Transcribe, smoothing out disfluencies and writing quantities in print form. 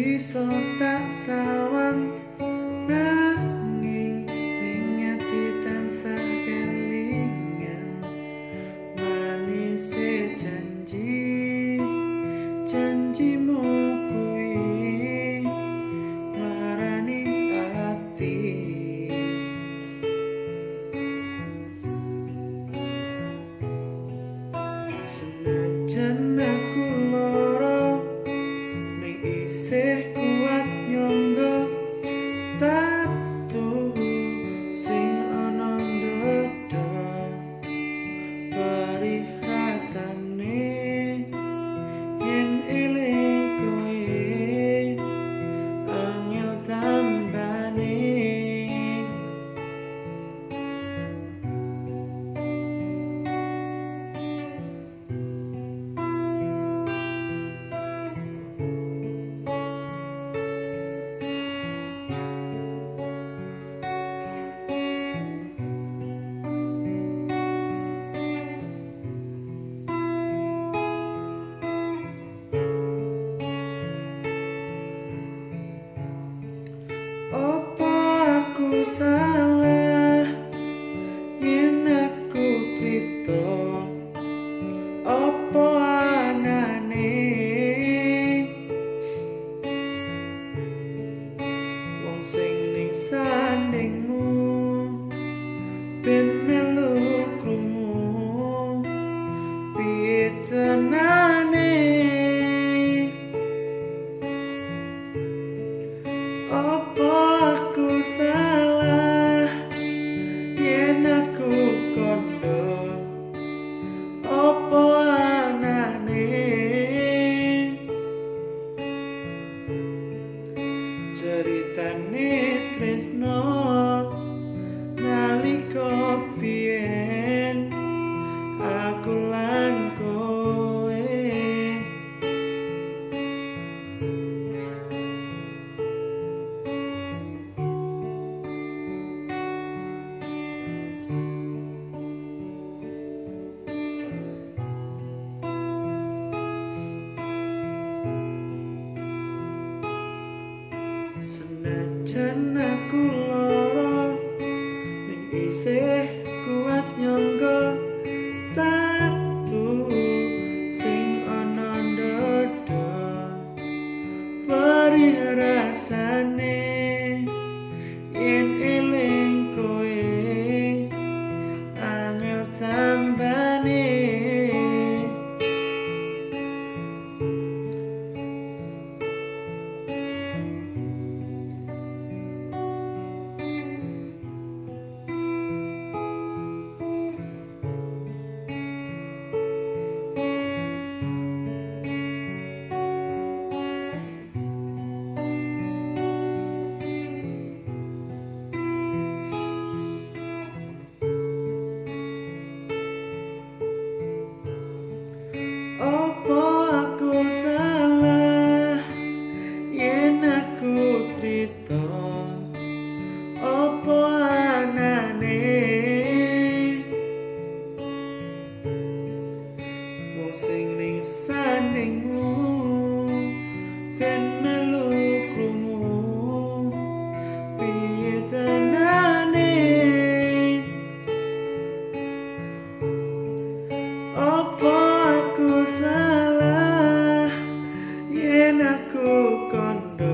Iso tak sawang nanging ning ati tansah kelingan manise janjimu kuwi marani ati. Senajan aku lara ning isih kuat nyangga tatu sing ana ndada perih rasane yen eling kowe angel tambane. Opo aku salah yen aku tito? Opo anane wong sing ning sandingmu ben melu krungu piye tenane? Opo aku salah yen aku kondo? Opo anane ceritane tresno nalika biyen aku lan kowe. Senajan aku lara ning isih kuat nyangga tatu sing ana ndada perih rasane yen eling kowe angel tambane. Opo aku salah yen aku trito? Opo anane wong sing ning sandingmu ben melu krungu piye tenane? Opo aku salah yen aku kondo?